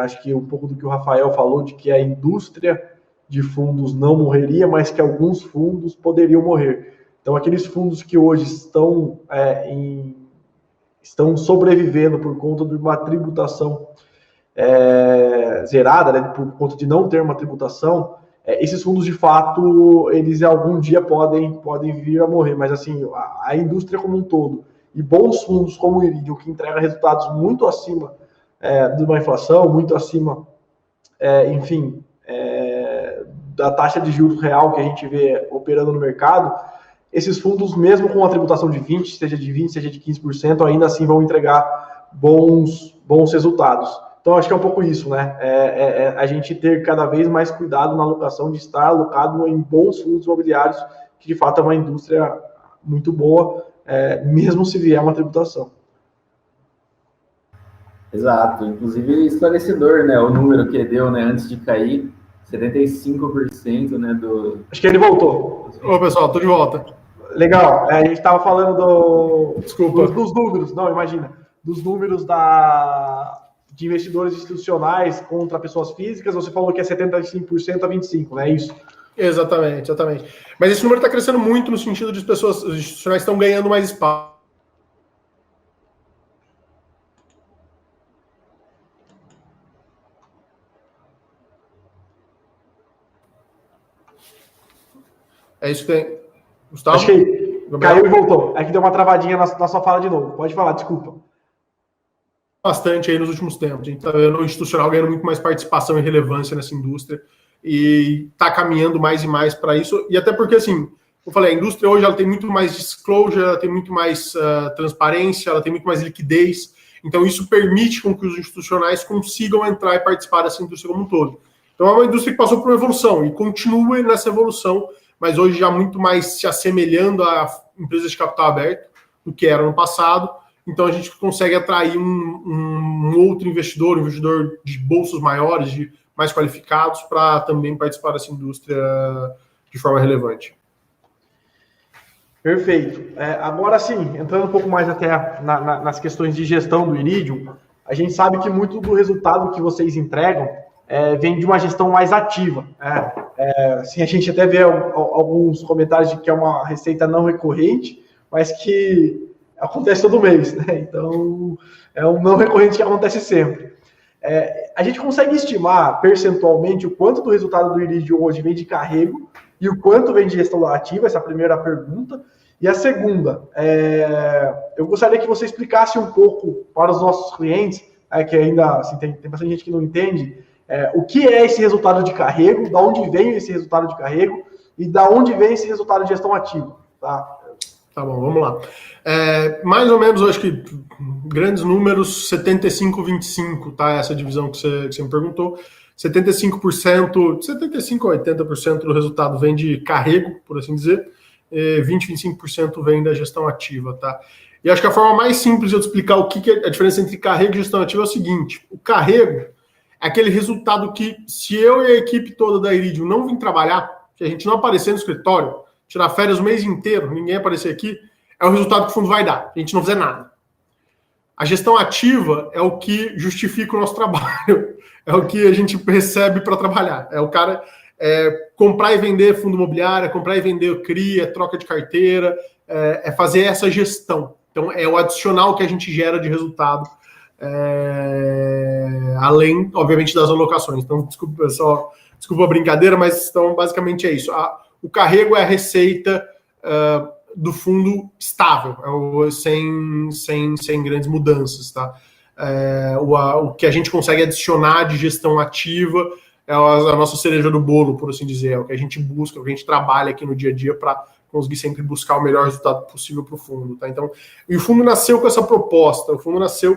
Acho que um pouco do que o Rafael falou, de que a indústria de fundos não morreria, mas que alguns fundos poderiam morrer. Então, aqueles fundos que hoje estão sobrevivendo por conta de uma tributação zerada, né, por conta de não ter uma tributação, esses fundos, de fato, eles algum dia podem vir a morrer, mas assim, a indústria como um todo, e bons fundos como o Iridium, que entrega resultados muito acima de uma inflação, muito acima, da taxa de juros real que a gente vê operando no mercado, esses fundos, mesmo com a tributação de 20%, seja de 20%, seja de 15%, ainda assim vão entregar bons resultados. Então, acho que é um pouco isso, né? A gente ter cada vez mais cuidado na alocação, de estar alocado em bons fundos imobiliários, que de fato é uma indústria muito boa, mesmo se vier uma tributação. Exato, inclusive esclarecedor, né? O número que deu, né, antes de cair, 75%, né, do... Acho que ele voltou. Ô, pessoal, tô de volta. Legal, a gente estava falando Desculpa. dos números, não, imagina, dos números de investidores institucionais contra pessoas físicas. Você falou que é 75% a 25%, não é isso? Exatamente. Mas esse número está crescendo muito no sentido de os institucionais estão ganhando mais espaço. É isso que tem. Gustavo? Acho que caiu e voltou. É que deu uma travadinha na sua fala de novo. Pode falar, desculpa. Bastante aí nos últimos tempos. A gente está vendo o institucional ganhando muito mais participação e relevância nessa indústria e está caminhando mais e mais para isso. E até porque, assim, eu falei, a indústria hoje ela tem muito mais disclosure, ela tem muito mais transparência, ela tem muito mais liquidez. Então, isso permite com que os institucionais consigam entrar e participar dessa indústria como um todo. Então, é uma indústria que passou por uma evolução e continua nessa evolução, mas hoje já muito mais se assemelhando a empresas de capital aberto do que era no passado. Então, a gente consegue atrair um outro investidor, um investidor de bolsos maiores, mais qualificados, para também participar dessa indústria de forma relevante. Perfeito. Agora sim, entrando um pouco mais até nas questões de gestão do Iridium, a gente sabe que muito do resultado que vocês entregam vem de uma gestão mais ativa. Assim, a gente até vê alguns comentários de que é uma receita não recorrente, mas que acontece todo mês, né? Então, é um não recorrente que acontece sempre. A gente consegue estimar percentualmente o quanto do resultado do Iridium hoje vem de carrego e o quanto vem de gestão ativa? Essa é a primeira pergunta. E a segunda, eu gostaria que você explicasse um pouco para os nossos clientes, que ainda assim, tem bastante gente que não entende, o que é esse resultado de carrego, da onde vem esse resultado de carrego e da onde vem esse resultado de gestão ativa, tá? Tá bom, vamos lá. Mais ou menos, eu acho que grandes números, 75-25, tá? Essa divisão que você me perguntou. 75% a 80% do resultado vem de carrego, por assim dizer, 20-25% vem da gestão ativa, tá? E acho que a forma mais simples de eu explicar o que é a diferença entre carrego e gestão ativa é o seguinte: o carrego é aquele resultado que, se eu e a equipe toda da Iridium não vir trabalhar, se a gente não aparecer no escritório, tirar férias o mês inteiro, ninguém aparecer aqui, é o resultado que o fundo vai dar, se a gente não fizer nada. A gestão ativa é o que justifica o nosso trabalho, é o que a gente recebe para trabalhar. É o cara comprar e vender fundo imobiliário, comprar e vender CRI, troca de carteira, é fazer essa gestão. Então, é o adicional que a gente gera de resultado, além, obviamente, das alocações. Então, desculpa a brincadeira, mas então, basicamente é isso. O carrego é a receita do fundo estável, sem grandes mudanças, tá? O que a gente consegue adicionar de gestão ativa é a nossa cereja do bolo, por assim dizer, é o que a gente busca, o que a gente trabalha aqui no dia a dia para conseguir sempre buscar o melhor resultado possível para o fundo. Tá? Então, e o fundo nasceu com essa proposta, o fundo nasceu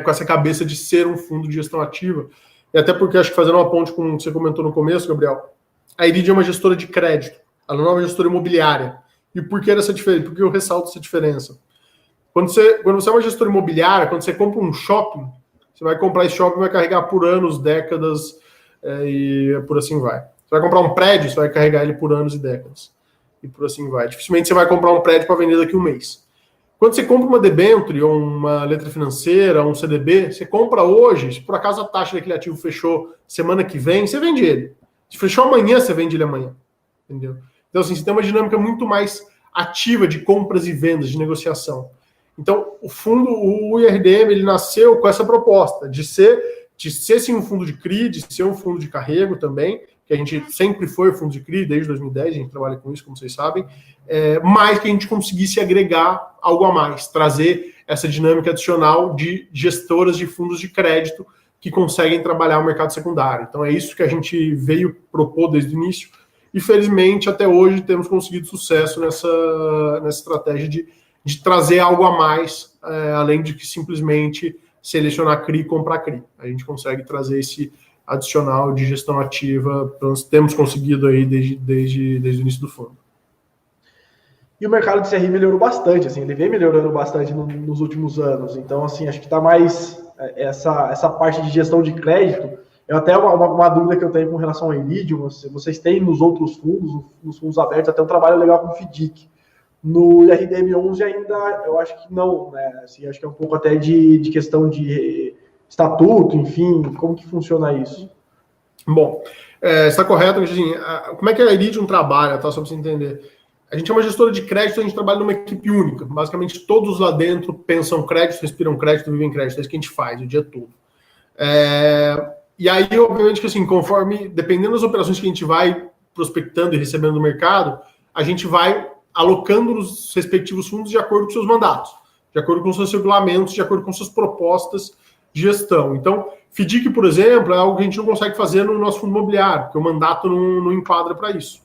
com essa cabeça de ser um fundo de gestão ativa, e até porque, acho que fazendo uma ponte com o que você comentou no começo, Gabriel, a Iridium é uma gestora de crédito, ela não é uma gestora imobiliária. E por que essa diferença? Por que eu ressalto essa diferença? Quando você é uma gestora imobiliária, quando você compra um shopping, você vai comprar esse shopping, vai carregar por anos, décadas, e por assim vai. Você vai comprar um prédio, você vai carregar ele por anos e décadas. E por assim vai. Dificilmente você vai comprar um prédio para vender daqui a um mês. Quando você compra uma debênture, ou uma letra financeira, um CDB, você compra hoje, se por acaso a taxa daquele ativo fechou semana que vem, você vende ele. Se fechou amanhã, você vende ele amanhã. Entendeu? Então, assim, você tem uma dinâmica muito mais ativa de compras e vendas, de negociação. Então, o fundo, o IRDM, ele nasceu com essa proposta de ser sim um fundo de CRI, de ser um fundo de carrego também, que a gente sempre foi fundo de CRI desde 2010, a gente trabalha com isso, como vocês sabem, mas que a gente conseguisse agregar algo a mais, trazer essa dinâmica adicional de gestoras de fundos de crédito que conseguem trabalhar o mercado secundário. Então, é isso que a gente veio propor desde o início, e felizmente, até hoje, temos conseguido sucesso nessa estratégia de trazer algo a mais, além de que simplesmente selecionar CRI e comprar CRI. A gente consegue trazer esse adicional de gestão ativa, nós temos conseguido aí desde o início do fundo. E o mercado de CRI melhorou bastante, assim, ele vem melhorando bastante nos últimos anos. Então, assim, acho que está mais essa parte de gestão de crédito. Eu até uma dúvida que eu tenho com relação ao Iridium, vocês têm nos outros fundos, nos fundos abertos, até um trabalho legal com o FDIC. No IRDM11 ainda, eu acho que não, né? Assim, acho que é um pouco até de questão de estatuto, enfim, como que funciona isso? Bom, está correto, assim, como é que a Iridium trabalha, tá? Só para você entender. A gente é uma gestora de crédito, a gente trabalha numa equipe única. Basicamente, todos lá dentro pensam crédito, respiram crédito, vivem crédito. É isso que a gente faz o dia todo. E aí, obviamente, que assim, dependendo das operações que a gente vai prospectando e recebendo no mercado, a gente vai alocando nos respectivos fundos de acordo com seus mandatos, de acordo com seus regulamentos, de acordo com suas propostas de gestão. Então, FDIC, por exemplo, é algo que a gente não consegue fazer no nosso fundo imobiliário, porque o mandato não enquadra para isso.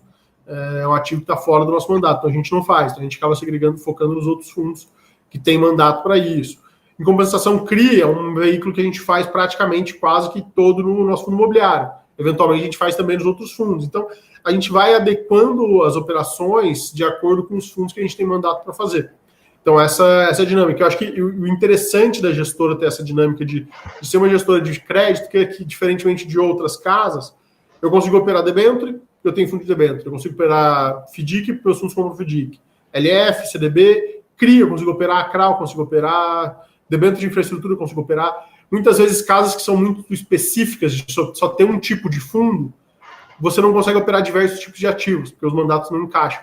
É um ativo que está fora do nosso mandato, então a gente não faz. Então a gente acaba segregando, focando nos outros fundos que têm mandato para isso. Em compensação, CRI é um veículo que a gente faz praticamente quase que todo no nosso fundo imobiliário. Eventualmente a gente faz também nos outros fundos. Então, a gente vai adequando as operações de acordo com os fundos que a gente tem mandato para fazer. Então, essa é a dinâmica. Eu acho que o interessante da gestora ter essa dinâmica de ser uma gestora de crédito, que é que, diferentemente de outras casas, eu consigo operar debênture, eu tenho fundo de debênture. Eu consigo operar FDIC, porque meus fundos compram FDIC. LF, CDB, CRI, eu consigo operar, CRA, eu consigo operar, debênture de infraestrutura, eu consigo operar. Muitas vezes, casas que são muito específicas, de só ter um tipo de fundo, você não consegue operar diversos tipos de ativos, porque os mandatos não encaixam.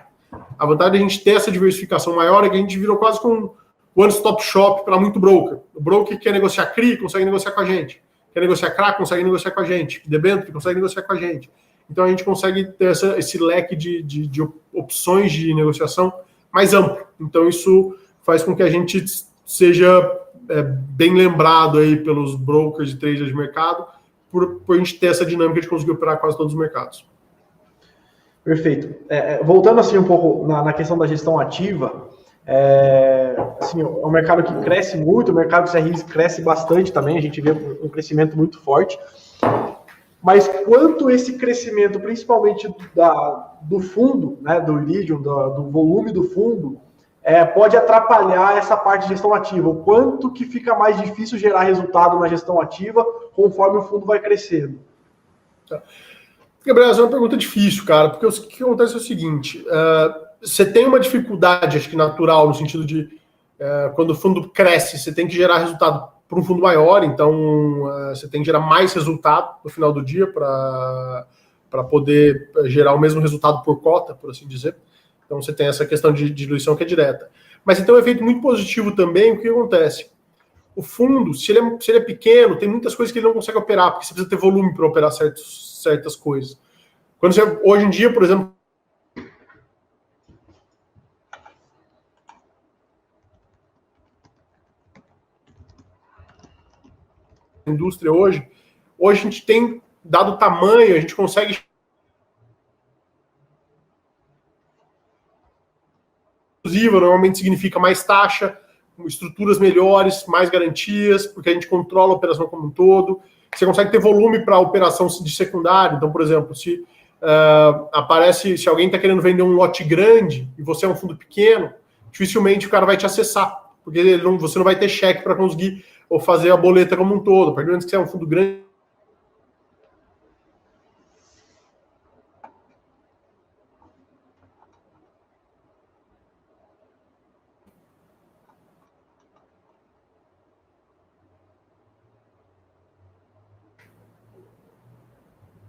A vantagem de a gente ter essa diversificação maior é que a gente virou quase com um one-stop shop para muito broker. O broker que quer negociar CRI, consegue negociar com a gente. Quer negociar CRA, consegue negociar com a gente. Debênture, consegue negociar com a gente. Então, a gente consegue ter esse leque de opções de negociação mais amplo. Então, isso faz com que a gente seja bem lembrado aí pelos brokers e traders de mercado, por a gente ter essa dinâmica de conseguir operar quase todos os mercados. Perfeito. Voltando assim um pouco na questão da gestão ativa, assim, é um mercado que cresce muito, o mercado de CRIs cresce bastante também, a gente vê um crescimento muito forte. Mas quanto esse crescimento, principalmente do fundo, né, do Iridium, do volume do fundo, pode atrapalhar essa parte de gestão ativa? O quanto que fica mais difícil gerar resultado na gestão ativa conforme o fundo vai crescendo? Tá. Gabriel, essa é uma pergunta difícil, cara, porque o que acontece é o seguinte, você tem uma dificuldade, acho que natural, no sentido de quando o fundo cresce, você tem que gerar resultado para um fundo maior, então você tem que gerar mais resultado no final do dia para poder gerar o mesmo resultado por cota, por assim dizer. Então você tem essa questão de diluição que é direta. Mas você tem um efeito muito positivo também, o que acontece? O fundo, se ele é pequeno, tem muitas coisas que ele não consegue operar, porque você precisa ter volume para operar certas coisas. Hoje em dia, por exemplo, a indústria hoje a gente tem, dado o tamanho, a gente consegue exclusiva normalmente significa mais taxa, estruturas melhores, mais garantias, porque a gente controla a operação como um todo. Você consegue ter volume para a operação de secundário. Então, por exemplo, se se alguém está querendo vender um lote grande e você é um fundo pequeno, dificilmente o cara vai te acessar, porque você não vai ter cheque para conseguir ou fazer a boleta como um todo. A partir do momento que você é um fundo grande.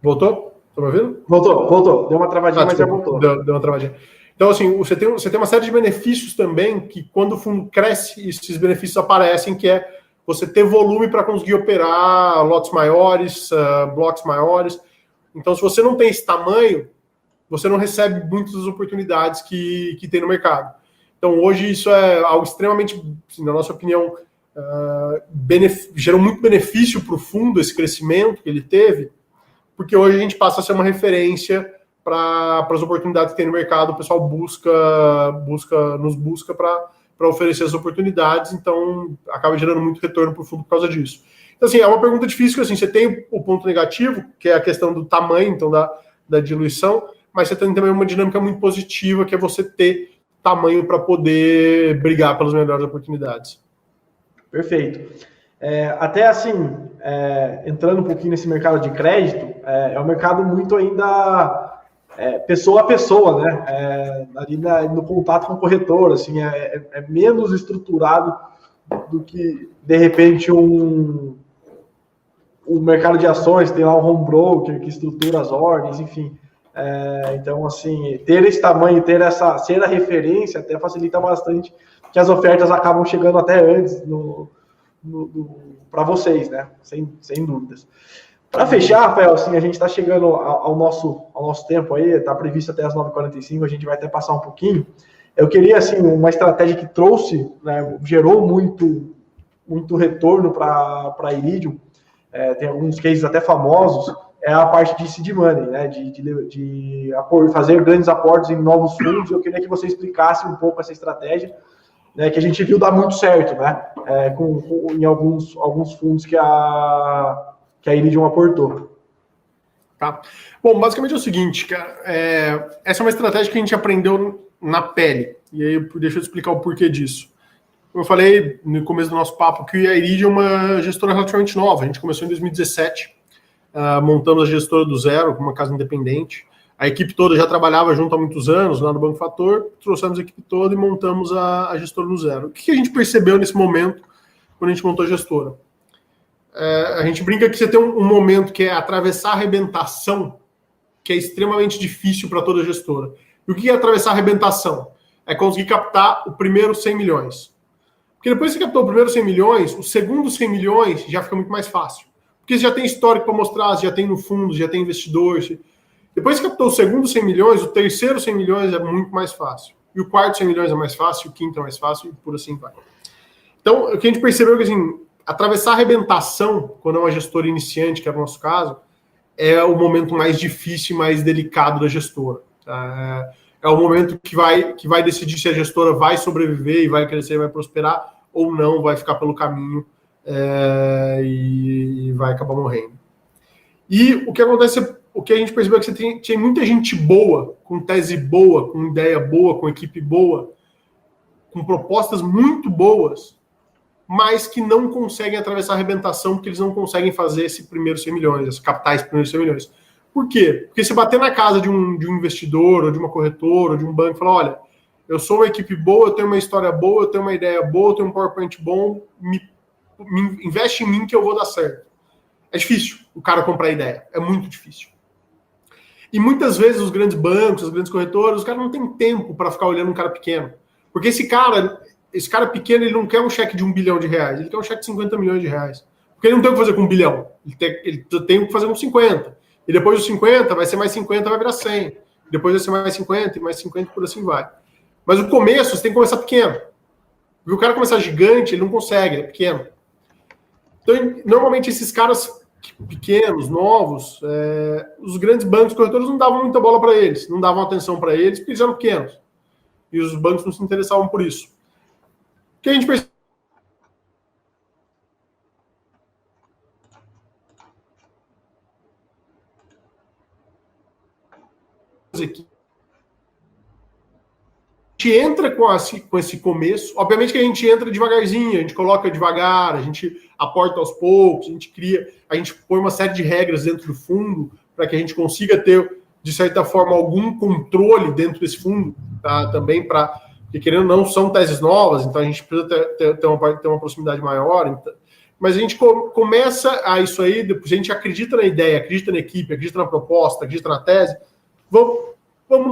Voltou? Tá me ouvindo? Voltou. Deu uma travadinha, mas já voltou. Deu uma travadinha. Então, assim, você tem uma série de benefícios também, que quando o fundo cresce, esses benefícios aparecem, que é você ter volume para conseguir operar lotes maiores, blocos maiores. Então, se você não tem esse tamanho, você não recebe muitas das oportunidades que tem no mercado. Então, hoje, isso é algo extremamente, na nossa opinião, gerou muito benefício para o fundo, esse crescimento que ele teve, porque hoje a gente passa a ser uma referência para as oportunidades que tem no mercado. O pessoal nos busca para oferecer as oportunidades, então acaba gerando muito retorno para o fundo por causa disso. Então, assim, é uma pergunta difícil, que assim, você tem o ponto negativo, que é a questão do tamanho, então, da diluição, mas você tem também uma dinâmica muito positiva, que é você ter tamanho para poder brigar pelas melhores oportunidades. Perfeito. Até assim, entrando um pouquinho nesse mercado de crédito, é um mercado muito ainda pessoa a pessoa, né? Ali no contato com o corretor, assim, é menos estruturado do que, de repente, um mercado de ações, tem lá um home broker que estrutura as ordens, enfim. Então, assim, ter esse tamanho, ser a referência, até facilita bastante, que as ofertas acabam chegando até antes para vocês, né? Sem dúvidas. Para fechar, Rafael, assim, a gente está chegando ao nosso tempo aí, está previsto até as 9h45, a gente vai até passar um pouquinho. Eu queria, assim, uma estratégia que trouxe, né, gerou muito retorno para a Iridium, tem alguns cases até famosos, é a parte de seed money, né, de fazer grandes aportes em novos fundos. Eu queria que você explicasse um pouco essa estratégia, né, que a gente viu dar muito certo, né, em alguns fundos que a Iridium aportou. Tá. Bom, basicamente é o seguinte, cara, essa é uma estratégia que a gente aprendeu na pele, e aí deixa eu explicar o porquê disso. Como eu falei no começo do nosso papo, que a Iridium é uma gestora relativamente nova. A gente começou em 2017, montamos a gestora do zero, com uma casa independente. A equipe toda já trabalhava junto há muitos anos lá no Banco Fator, trouxemos a equipe toda e montamos a gestora do zero. O que a gente percebeu nesse momento, quando a gente montou a gestora? A gente brinca que você tem um momento que é atravessar a arrebentação, que é extremamente difícil para toda gestora. E o que é atravessar a arrebentação? É conseguir captar o primeiro 100 milhões. Porque depois que você captou o primeiro 100 milhões, o segundo 100 milhões já fica muito mais fácil. Porque você já tem histórico para mostrar, você já tem no fundo, já tem investidor. Depois que captou o segundo 100 milhões, o terceiro 100 milhões é muito mais fácil. E o quarto 100 milhões é mais fácil, o quinto é mais fácil, e por assim vai. Então, o que a gente percebeu é que, assim, atravessar a arrebentação, quando é uma gestora iniciante, que é o nosso caso, é o momento mais difícil e mais delicado da gestora. É o momento que vai decidir se a gestora vai sobreviver e vai crescer, vai prosperar, ou não, vai ficar pelo caminho e vai acabar morrendo. E o que acontece, o que a gente percebeu é que você tinha muita gente boa, com tese boa, com ideia boa, com equipe boa, com propostas muito boas, mas que não conseguem atravessar a arrebentação, porque eles não conseguem fazer esse primeiro 100 milhões, captar esse primeiro 100 milhões. Por quê? Porque se bater na casa de um investidor, ou de uma corretora, ou de um banco, e falar, olha, eu sou uma equipe boa, eu tenho uma história boa, eu tenho uma ideia boa, eu tenho um PowerPoint bom, investe em mim que eu vou dar certo. É difícil o cara comprar ideia, é muito difícil. E muitas vezes os grandes bancos, as grandes corretoras, os caras não têm tempo para ficar olhando um cara pequeno. Porque esse cara pequeno, ele não quer um cheque de R$1 bilhão, ele quer um cheque de 50 milhões de reais. Porque ele não tem o que fazer com 1 bilhão, ele tem o que fazer com 50. E depois dos 50, vai ser mais 50, vai virar 100. Depois vai ser mais 50, e mais 50, por assim vai. Mas o começo, você tem que começar pequeno. Porque o cara começar gigante, ele não consegue, ele é pequeno. Então, normalmente, esses caras pequenos, novos, os grandes bancos, corretores, não davam muita bola para eles, não davam atenção para eles, porque eles eram pequenos. e os bancos não se interessavam por isso. O que a gente percebeu? Aqui. A gente entra com esse começo, obviamente que a gente entra devagarzinho, a gente coloca devagar, a gente aporta aos poucos, a gente põe uma série de regras dentro do fundo para que a gente consiga ter, de certa forma, algum controle dentro desse fundo, tá? Também porque querendo ou não, são teses novas, então a gente precisa ter uma proximidade maior, então, mas a gente começa a isso aí, depois a gente acredita na ideia, acredita na equipe, acredita na proposta, acredita na tese, vamos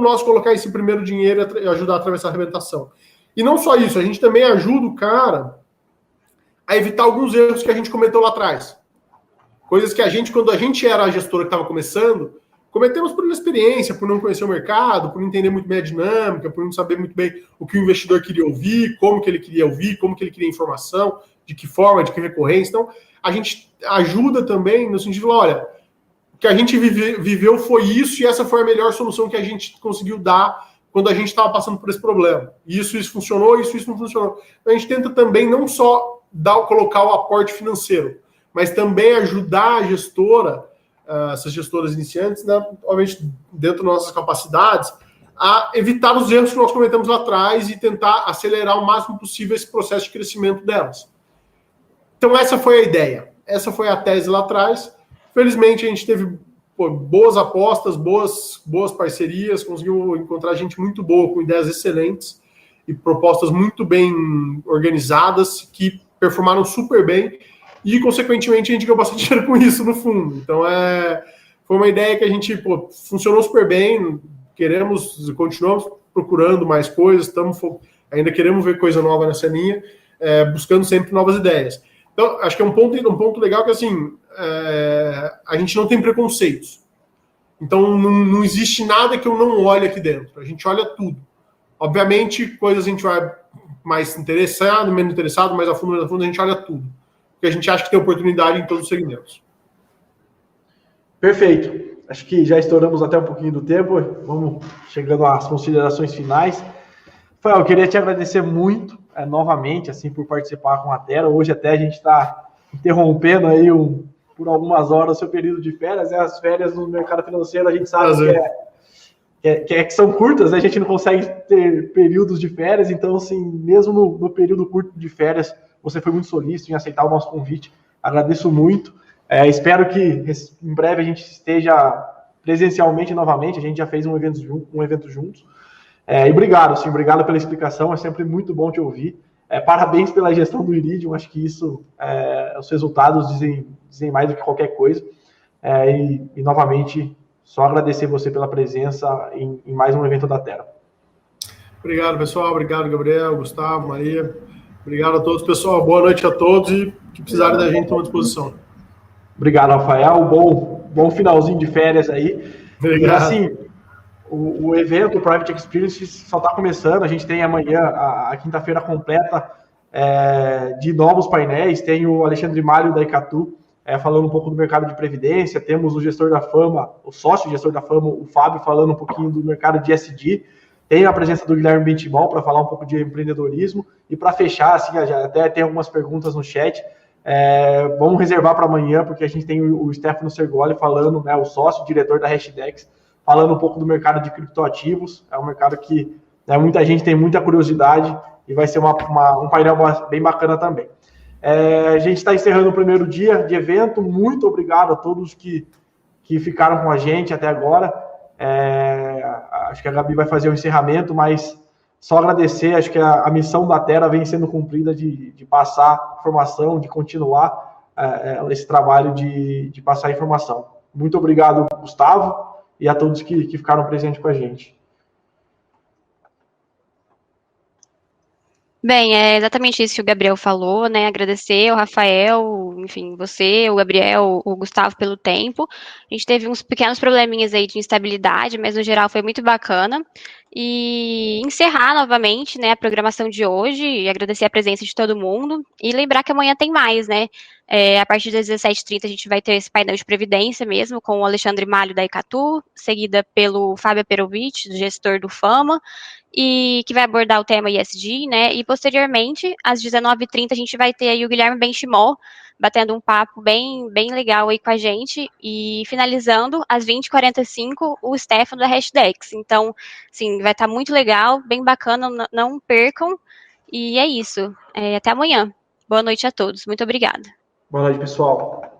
nós colocar esse primeiro dinheiro e ajudar a atravessar a arrebentação. E não só isso, a gente também ajuda o cara a evitar alguns erros que a gente cometeu lá atrás. Coisas que quando a gente era a gestora que estava começando, cometemos por inexperiência, por não conhecer o mercado, por não entender muito bem a dinâmica, por não saber muito bem o que o investidor queria ouvir, como que ele queria ouvir, como que ele queria informação, de que forma, de que recorrência. Então, a gente ajuda também no sentido, olha, o que a gente viveu foi isso e essa foi a melhor solução que a gente conseguiu dar quando a gente estava passando por esse problema. Isso funcionou, isso não funcionou. Então, a gente tenta também não só colocar o aporte financeiro, mas também ajudar a gestora, essas gestoras iniciantes, né, obviamente dentro das nossas capacidades, a evitar os erros que nós cometemos lá atrás e tentar acelerar o máximo possível esse processo de crescimento delas. Então essa foi a ideia, essa foi a tese lá atrás. Felizmente a gente teve boas apostas, boas parcerias, conseguiu encontrar gente muito boa, com ideias excelentes e propostas muito bem organizadas, que performaram super bem. E, consequentemente, a gente ganhou bastante dinheiro com isso no fundo. Então, foi uma ideia que a gente funcionou super bem. Continuamos procurando mais coisas, ainda queremos ver coisa nova nessa linha, buscando sempre novas ideias. Então, acho que é um ponto legal que, assim, a gente não tem preconceitos. Então, não existe nada que eu não olhe aqui dentro. A gente olha tudo. Obviamente, coisas a gente vai mais interessado, menos interessado, mais a fundo, a gente olha tudo. Porque a gente acha que tem oportunidade em todos os segmentos. Perfeito. Acho que já estouramos até um pouquinho do tempo. Vamos chegando às considerações finais. Rafael, eu queria te agradecer muito, novamente, assim, por participar com a Tera. Hoje até a gente está interrompendo aí por algumas horas o seu período de férias. As férias no mercado financeiro a gente sabe que são curtas, né? A gente não consegue ter períodos de férias. Então, assim, mesmo no período curto de férias, você foi muito solícito em aceitar o nosso convite. Agradeço muito. Espero que em breve a gente esteja presencialmente novamente. A gente já fez um evento juntos. E obrigado pela explicação. É sempre muito bom te ouvir. Parabéns pela gestão do Iridium. Acho que os resultados dizem mais do que qualquer coisa. E novamente, só agradecer você pela presença em mais um evento da Tera. Obrigado, pessoal. Obrigado, Gabriel, Gustavo, Maria. Obrigado a todos, pessoal. Boa noite a todos e que precisarem da gente, estamos à disposição. Obrigado, Rafael. Bom finalzinho de férias aí. Obrigado. E assim, o evento, o Private Experience, só está começando. A gente tem amanhã a quinta-feira completa de novos painéis. Tem o Alexandre Mário da Icatu falando um pouco do mercado de previdência. Temos o gestor da Fama, o sócio gestor da Fama, o Fábio, falando um pouquinho do mercado de SD. Tem a presença do Guilherme Bentimol para falar um pouco de empreendedorismo. E para fechar, assim, já até tem algumas perguntas no chat. Vamos reservar para amanhã, porque a gente tem o Stefano Sergoli falando, né, o sócio, diretor da Hashdex, falando um pouco do mercado de criptoativos. É um mercado que muita gente tem muita curiosidade e vai ser um painel bem bacana também. A gente está encerrando o primeiro dia de evento. Muito obrigado a todos que ficaram com a gente até agora. Acho que a Gabi vai fazer o encerramento, mas só agradecer. Acho que a missão da Tera vem sendo cumprida de passar informação, de continuar esse trabalho de passar informação. Muito obrigado, Gustavo, e a todos que ficaram presentes com a gente. Bem, é exatamente isso que o Gabriel falou, né? Agradecer ao Rafael, enfim, você, o Gabriel, o Gustavo pelo tempo. A gente teve uns pequenos probleminhas aí de instabilidade, mas no geral foi muito bacana. E encerrar novamente, né, a programação de hoje e agradecer a presença de todo mundo. E lembrar que amanhã tem mais, né? A partir das 17h30 a gente vai ter esse painel de previdência mesmo, com o Alexandre Malho da Icatu, seguida pelo Fábio Perovitch, gestor do Fama, e que vai abordar o tema ESG, né? E posteriormente, às 19h30, a gente vai ter aí o Guilherme Benchimol, batendo um papo bem legal aí com a gente, e finalizando, às 20h45, o Stefano da Hashdex. Então, sim, vai estar muito legal, bem bacana, não percam, e é isso. Até amanhã. Boa noite a todos. Muito obrigada. Boa noite, pessoal.